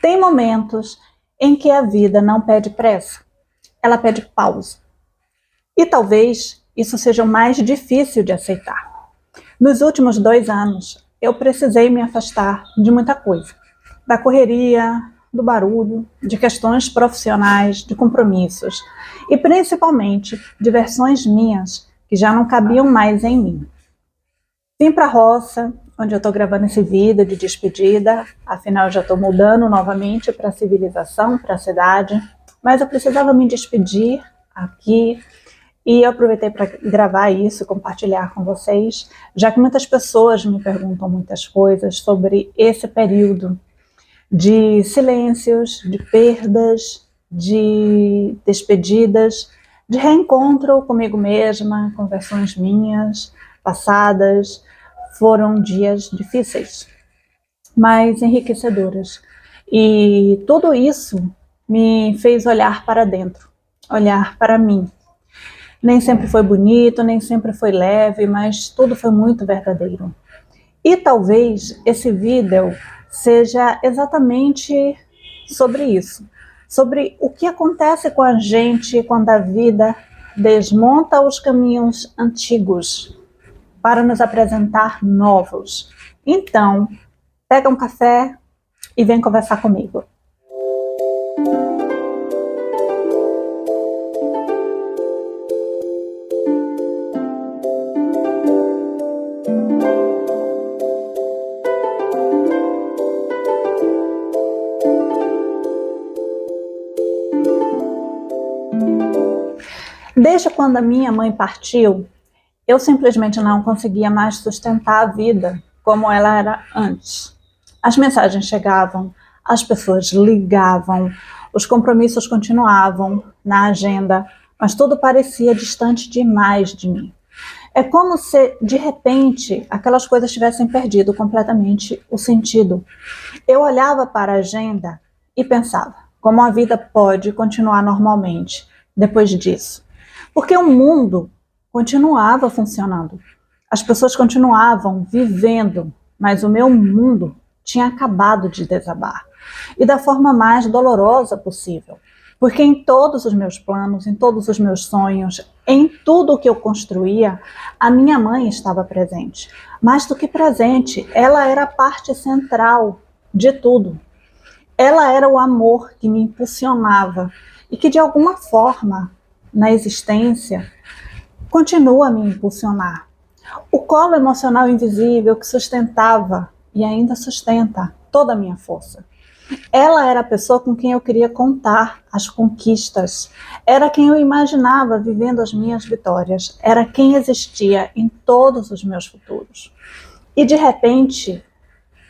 Tem momentos em que a vida não pede pressa, ela pede pausa. E talvez isso seja o mais difícil de aceitar. Nos últimos 2 anos, eu precisei me afastar de muita coisa. Da correria, do barulho, de questões profissionais, de compromissos. E principalmente de versões minhas que já não cabiam mais em mim. Vim para a roça, onde eu estou gravando esse vídeo de despedida, afinal eu já estou mudando novamente para a civilização, para a cidade, mas eu precisava me despedir aqui e eu aproveitei para gravar isso, compartilhar com vocês, já que muitas pessoas me perguntam muitas coisas sobre esse período de silêncios, de perdas, de despedidas, de reencontro comigo mesma, com versões minhas, passadas. Foram dias difíceis, mas enriquecedores. E tudo isso me fez olhar para dentro, olhar para mim. Nem sempre foi bonito, nem sempre foi leve, mas tudo foi muito verdadeiro. E talvez esse vídeo seja exatamente sobre isso, sobre o que acontece com a gente quando a vida desmonta os caminhos antigos para nos apresentar novos. Então, pega um café e vem conversar comigo. Desde quando a minha mãe partiu, eu simplesmente não conseguia mais sustentar a vida como ela era antes. As mensagens chegavam, as pessoas ligavam, os compromissos continuavam na agenda, mas tudo parecia distante demais de mim. É como se, de repente, aquelas coisas tivessem perdido completamente o sentido. Eu olhava para a agenda e pensava, como a vida pode continuar normalmente depois disso? Porque o mundo continuava funcionando. As pessoas continuavam vivendo, mas o meu mundo tinha acabado de desabar. E da forma mais dolorosa possível. Porque em todos os meus planos, em todos os meus sonhos, em tudo o que eu construía, a minha mãe estava presente. Mais do que presente, ela era a parte central de tudo. Ela era o amor que me impulsionava e que de alguma forma, na existência, continua a me impulsionar. O colo emocional invisível que sustentava e ainda sustenta toda a minha força. Ela era a pessoa com quem eu queria contar as conquistas. Era quem eu imaginava vivendo as minhas vitórias. Era quem existia em todos os meus futuros. E de repente,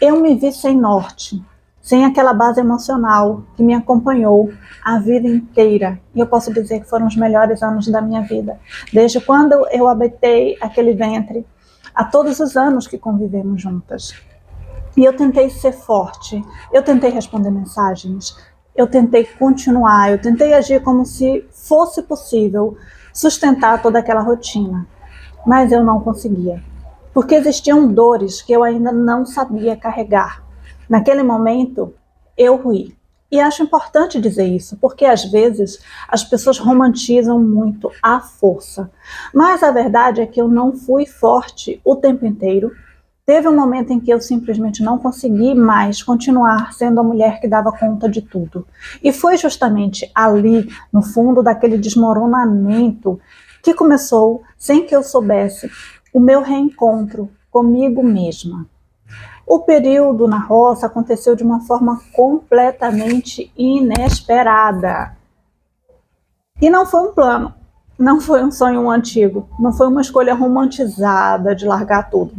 eu me vi sem norte, sem aquela base emocional que me acompanhou a vida inteira. E eu posso dizer que foram os melhores anos da minha vida. Desde quando eu habitei aquele ventre, a todos os anos que convivemos juntas. E eu tentei ser forte, eu tentei responder mensagens, eu tentei continuar, eu tentei agir como se fosse possível sustentar toda aquela rotina. Mas eu não conseguia. Porque existiam dores que eu ainda não sabia carregar. Naquele momento, eu ruí. E acho importante dizer isso, porque às vezes as pessoas romantizam muito a força. Mas a verdade é que eu não fui forte o tempo inteiro. Teve um momento em que eu simplesmente não consegui mais continuar sendo a mulher que dava conta de tudo. E foi justamente ali, no fundo daquele desmoronamento, que começou, sem que eu soubesse, o meu reencontro comigo mesma. O período na roça aconteceu de uma forma completamente inesperada. E não foi um plano, não foi um sonho antigo, não foi uma escolha romantizada de largar tudo.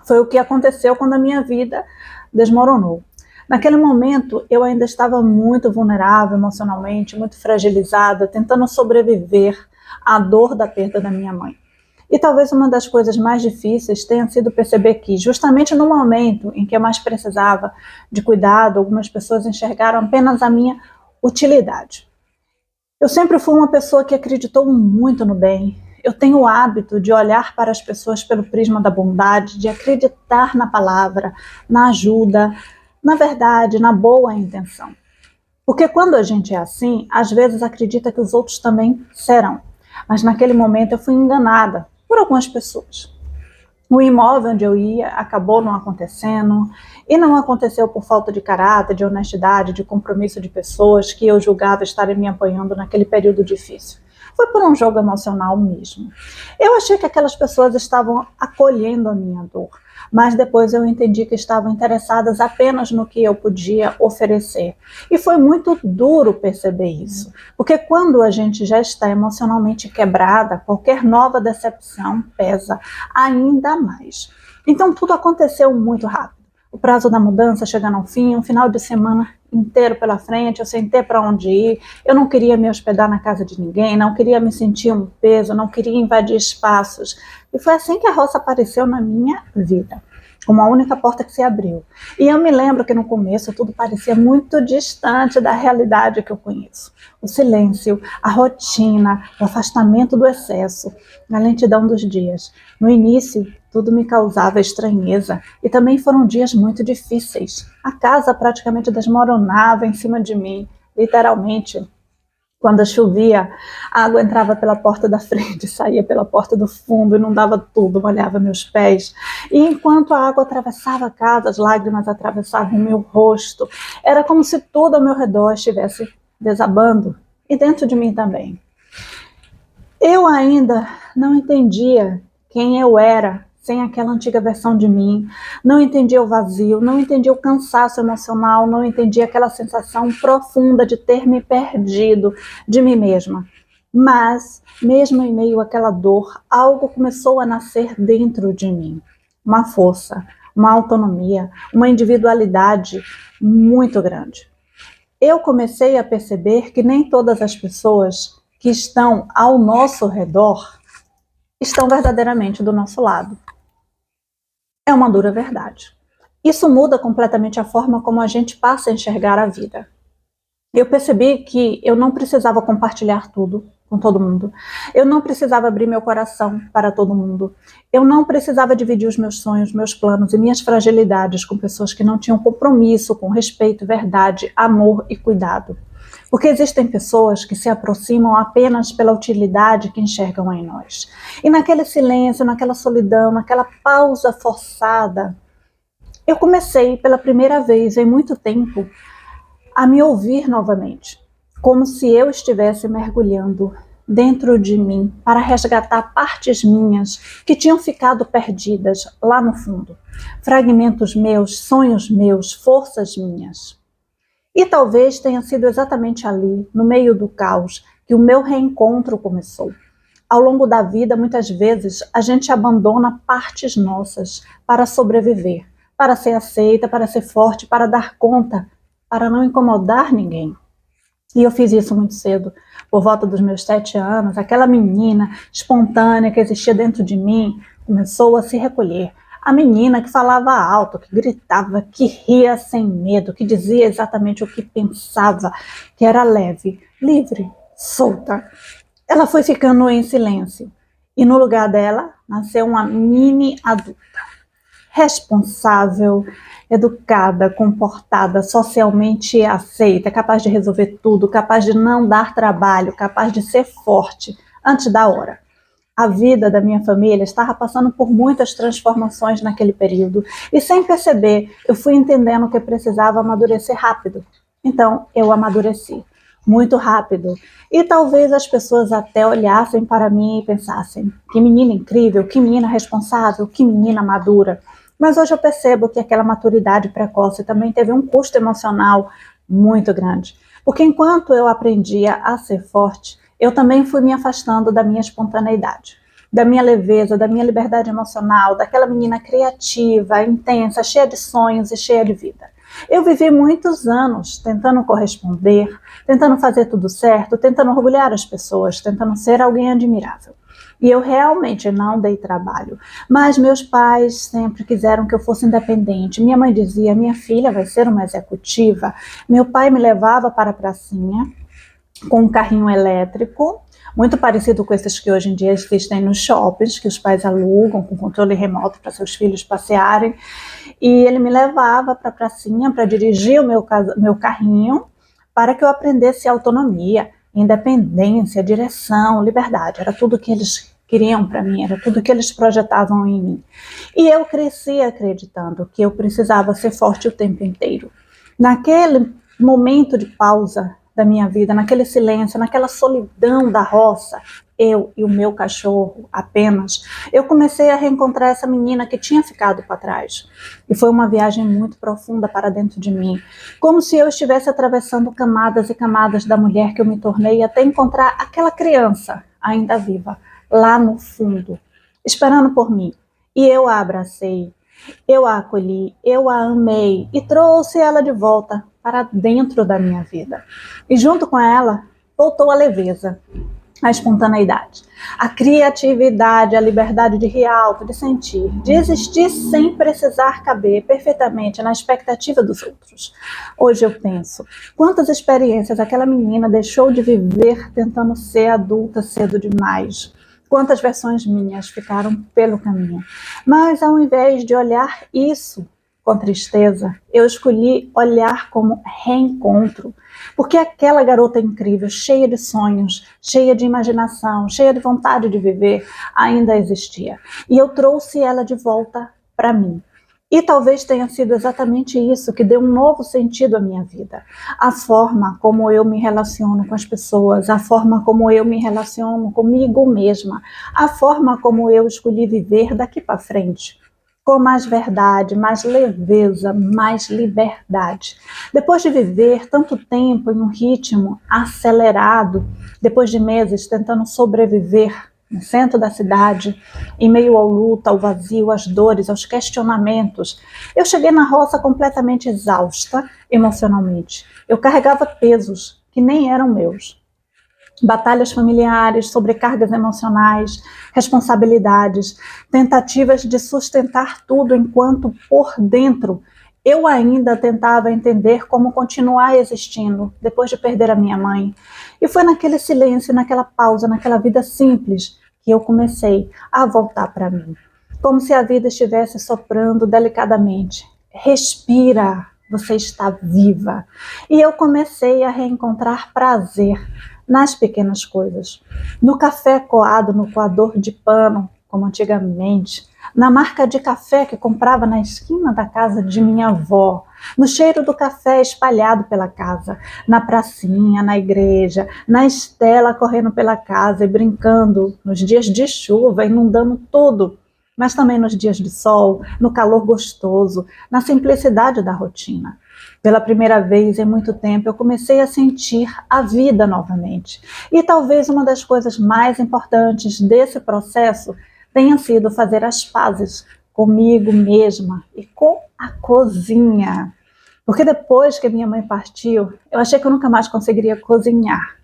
Foi o que aconteceu quando a minha vida desmoronou. Naquele momento, eu ainda estava muito vulnerável emocionalmente, muito fragilizada, tentando sobreviver à dor da perda da minha mãe. E talvez uma das coisas mais difíceis tenha sido perceber que, justamente no momento em que eu mais precisava de cuidado, algumas pessoas enxergaram apenas a minha utilidade. Eu sempre fui uma pessoa que acreditou muito no bem. Eu tenho o hábito de olhar para as pessoas pelo prisma da bondade, de acreditar na palavra, na ajuda, na verdade, na boa intenção. Porque quando a gente é assim, às vezes acredita que os outros também serão. Mas naquele momento eu fui enganada por algumas pessoas. O imóvel onde eu ia acabou não acontecendo, e não aconteceu por falta de caráter, de honestidade, de compromisso de pessoas que eu julgava estarem me apoiando naquele período difícil. Foi por um jogo emocional mesmo. Eu achei que aquelas pessoas estavam acolhendo a minha dor, mas depois eu entendi que estavam interessadas apenas no que eu podia oferecer. E foi muito duro perceber isso, porque quando a gente já está emocionalmente quebrada, qualquer nova decepção pesa ainda mais. Então tudo aconteceu muito rápido. O prazo da mudança chegando ao fim, um final de semana inteiro pela frente, eu sem ter para onde ir, eu não queria me hospedar na casa de ninguém, não queria me sentir um peso, não queria invadir espaços. E foi assim que a roça apareceu na minha vida, como a única porta que se abriu. E eu me lembro que no começo tudo parecia muito distante da realidade que eu conheço. O silêncio, a rotina, o afastamento do excesso, a lentidão dos dias. No início, tudo me causava estranheza e também foram dias muito difíceis. A casa praticamente desmoronava em cima de mim, literalmente. Quando chovia, a água entrava pela porta da frente, saía pela porta do fundo, inundava tudo, molhava meus pés. E enquanto a água atravessava a casa, as lágrimas atravessavam meu rosto. Era como se tudo ao meu redor estivesse desabando, e dentro de mim também. Eu ainda não entendia quem eu era sem aquela antiga versão de mim, não entendia o vazio, não entendia o cansaço emocional, não entendia aquela sensação profunda de ter me perdido de mim mesma. Mas, mesmo em meio àquela dor, algo começou a nascer dentro de mim. Uma força, uma autonomia, uma individualidade muito grande. Eu comecei a perceber que nem todas as pessoas que estão ao nosso redor estão verdadeiramente do nosso lado. É uma dura verdade. Isso muda completamente a forma como a gente passa a enxergar a vida. Eu percebi que eu não precisava compartilhar tudo com todo mundo. Eu não precisava abrir meu coração para todo mundo. Eu não precisava dividir os meus sonhos, meus planos e minhas fragilidades com pessoas que não tinham compromisso com respeito, verdade, amor e cuidado. Porque existem pessoas que se aproximam apenas pela utilidade que enxergam em nós. E naquele silêncio, naquela solidão, naquela pausa forçada, eu comecei pela primeira vez em muito tempo a me ouvir novamente, como se eu estivesse mergulhando dentro de mim para resgatar partes minhas que tinham ficado perdidas lá no fundo. Fragmentos meus, sonhos meus, forças minhas. E talvez tenha sido exatamente ali, no meio do caos, que o meu reencontro começou. Ao longo da vida, muitas vezes, a gente abandona partes nossas para sobreviver, para ser aceita, para ser forte, para dar conta, para não incomodar ninguém. E eu fiz isso muito cedo, por volta dos meus 7 anos, aquela menina espontânea que existia dentro de mim começou a se recolher. A menina que falava alto, que gritava, que ria sem medo, que dizia exatamente o que pensava, que era leve, livre, solta. Ela foi ficando em silêncio e no lugar dela nasceu uma mini adulta, responsável, educada, comportada, socialmente aceita, capaz de resolver tudo, capaz de não dar trabalho, capaz de ser forte antes da hora. A vida da minha família estava passando por muitas transformações naquele período e sem perceber eu fui entendendo que precisava amadurecer rápido. Então eu amadureci muito rápido e talvez as pessoas até olhassem para mim e pensassem: que menina incrível, que menina responsável, que menina madura. Mas hoje eu percebo que aquela maturidade precoce também teve um custo emocional muito grande, porque enquanto eu aprendia a ser forte, eu também fui me afastando da minha espontaneidade, da minha leveza, da minha liberdade emocional, daquela menina criativa, intensa, cheia de sonhos e cheia de vida. Eu vivi muitos anos tentando corresponder, tentando fazer tudo certo, tentando orgulhar as pessoas, tentando ser alguém admirável. E eu realmente não dei trabalho, mas meus pais sempre quiseram que eu fosse independente. Minha mãe dizia: minha filha vai ser uma executiva. Meu pai me levava para a pracinha com um carrinho elétrico, muito parecido com esses que hoje em dia existem nos shoppings, que os pais alugam com controle remoto para seus filhos passearem. E ele me levava para a pracinha para dirigir o meu carrinho, para que eu aprendesse autonomia, independência, direção, liberdade. Era tudo que eles queriam para mim, era tudo que eles projetavam em mim. E eu cresci acreditando que eu precisava ser forte o tempo inteiro. Naquele momento de pausa da minha vida, naquele silêncio, naquela solidão da roça, eu e o meu cachorro apenas, eu comecei a reencontrar essa menina que tinha ficado para trás. E foi uma viagem muito profunda para dentro de mim, como se eu estivesse atravessando camadas e camadas da mulher que eu me tornei até encontrar aquela criança ainda viva, lá no fundo, esperando por mim. E eu a abracei, eu a acolhi, eu a amei e trouxe ela de volta para dentro da minha vida. E junto com ela, voltou a leveza, a espontaneidade, a criatividade, a liberdade de rir alto, de sentir, de existir sem precisar caber perfeitamente na expectativa dos outros. Hoje eu penso, quantas experiências aquela menina deixou de viver tentando ser adulta cedo demais. Quantas versões minhas ficaram pelo caminho. Mas ao invés de olhar isso com tristeza, eu escolhi olhar como reencontro, porque aquela garota incrível, cheia de sonhos, cheia de imaginação, cheia de vontade de viver, ainda existia. E eu trouxe ela de volta para mim. E talvez tenha sido exatamente isso que deu um novo sentido à minha vida. A forma como eu me relaciono com as pessoas, a forma como eu me relaciono comigo mesma, a forma como eu escolhi viver daqui para frente. Com mais verdade, mais leveza, mais liberdade. Depois de viver tanto tempo em um ritmo acelerado, depois de meses tentando sobreviver no centro da cidade, em meio ao luto, ao vazio, às dores, aos questionamentos, eu cheguei na roça completamente exausta emocionalmente. Eu carregava pesos que nem eram meus. Batalhas familiares, sobrecargas emocionais, responsabilidades, tentativas de sustentar tudo enquanto por dentro eu ainda tentava entender como continuar existindo depois de perder a minha mãe. E foi naquele silêncio, naquela pausa, naquela vida simples que eu comecei a voltar para mim. Como se a vida estivesse soprando delicadamente. Respira, você está viva. E eu comecei a reencontrar prazer nas pequenas coisas. No café coado no coador de pano, como antigamente, na marca de café que comprava na esquina da casa de minha avó, no cheiro do café espalhado pela casa, na pracinha, na igreja, na Estela correndo pela casa e brincando nos dias de chuva, inundando tudo, mas também nos dias de sol, no calor gostoso, na simplicidade da rotina. Pela primeira vez em muito tempo, eu comecei a sentir a vida novamente. E talvez uma das coisas mais importantes desse processo tenha sido fazer as pazes comigo mesma e com a cozinha. Porque depois que minha mãe partiu, eu achei que eu nunca mais conseguiria cozinhar.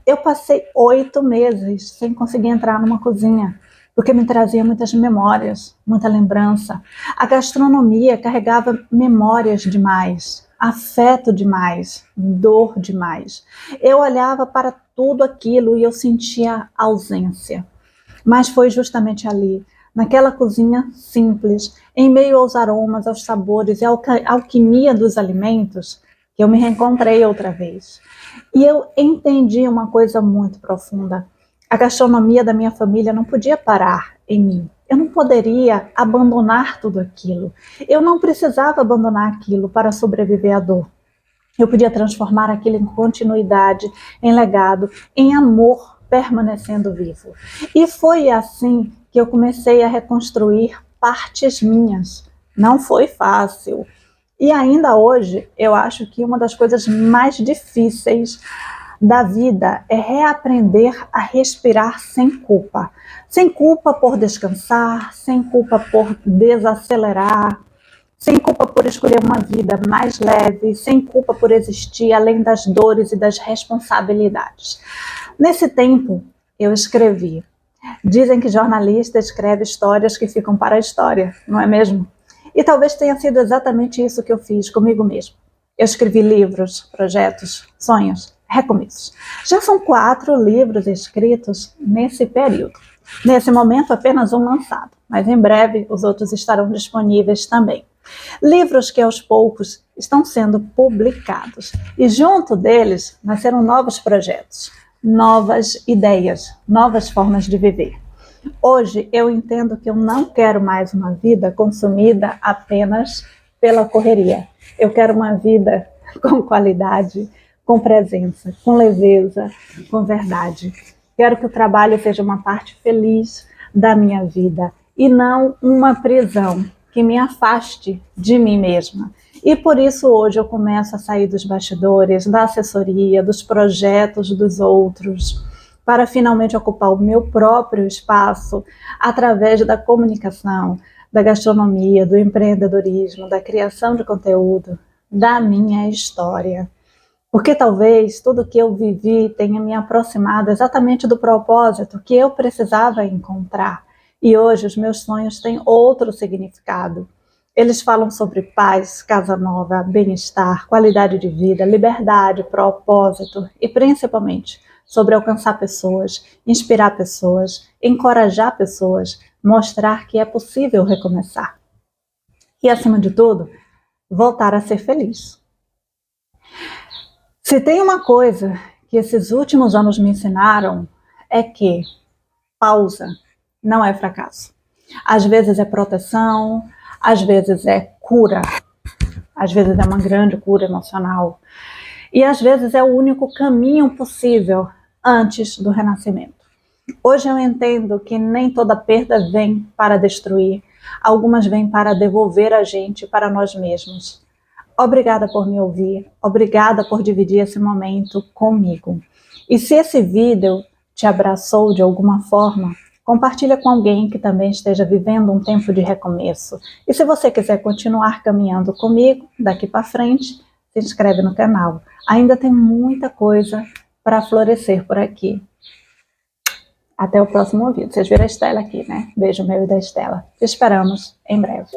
Eu passei 8 meses sem conseguir entrar numa cozinha, porque me trazia muitas memórias, muita lembrança. A gastronomia carregava memórias demais, afeto demais, dor demais. Eu olhava para tudo aquilo e eu sentia ausência. Mas foi justamente ali, naquela cozinha simples, em meio aos aromas, aos sabores e à alquimia dos alimentos, que eu me reencontrei outra vez. E eu entendi uma coisa muito profunda. A gastronomia da minha família não podia parar em mim. Eu não poderia abandonar tudo aquilo. Eu não precisava abandonar aquilo para sobreviver à dor. Eu podia transformar aquilo em continuidade, em legado, em amor, permanecendo vivo. E foi assim que eu comecei a reconstruir partes minhas. Não foi fácil. E ainda hoje, eu acho que uma das coisas mais difíceis da vida é reaprender a respirar sem culpa. Sem culpa por descansar, sem culpa por desacelerar, sem culpa por escolher uma vida mais leve, sem culpa por existir além das dores e das responsabilidades. Nesse tempo, eu escrevi. Dizem que jornalista escreve histórias que ficam para a história, não é mesmo? E talvez tenha sido exatamente isso que eu fiz comigo mesmo. Eu escrevi livros, projetos, sonhos, recomeços. Já são 4 livros escritos nesse período. Nesse momento, apenas um lançado, mas em breve os outros estarão disponíveis também. Livros que aos poucos estão sendo publicados e junto deles nasceram novos projetos, novas ideias, novas formas de viver. Hoje eu entendo que eu não quero mais uma vida consumida apenas pela correria. Eu quero uma vida com qualidade, com presença, com leveza, com verdade. Quero que o trabalho seja uma parte feliz da minha vida e não uma prisão que me afaste de mim mesma. E por isso hoje eu começo a sair dos bastidores, da assessoria, dos projetos dos outros, para finalmente ocupar o meu próprio espaço através da comunicação, da gastronomia, do empreendedorismo, da criação de conteúdo, da minha história. Porque talvez tudo que eu vivi tenha me aproximado exatamente do propósito que eu precisava encontrar. E hoje os meus sonhos têm outro significado. Eles falam sobre paz, casa nova, bem-estar, qualidade de vida, liberdade, propósito e principalmente sobre alcançar pessoas, inspirar pessoas, encorajar pessoas, mostrar que é possível recomeçar. E acima de tudo, voltar a ser feliz. Se tem uma coisa que esses últimos anos me ensinaram é que pausa não é fracasso. Às vezes é proteção, às vezes é cura, às vezes é uma grande cura emocional e às vezes é o único caminho possível antes do renascimento. Hoje eu entendo que nem toda perda vem para destruir, algumas vêm para devolver a gente para nós mesmos. Obrigada por me ouvir, obrigada por dividir esse momento comigo. E se esse vídeo te abraçou de alguma forma, compartilha com alguém que também esteja vivendo um tempo de recomeço. E se você quiser continuar caminhando comigo daqui para frente, se inscreve no canal. Ainda tem muita coisa para florescer por aqui. Até o próximo vídeo. Vocês viram a Estela aqui, né? Beijo meu e da Estela. Te esperamos em breve.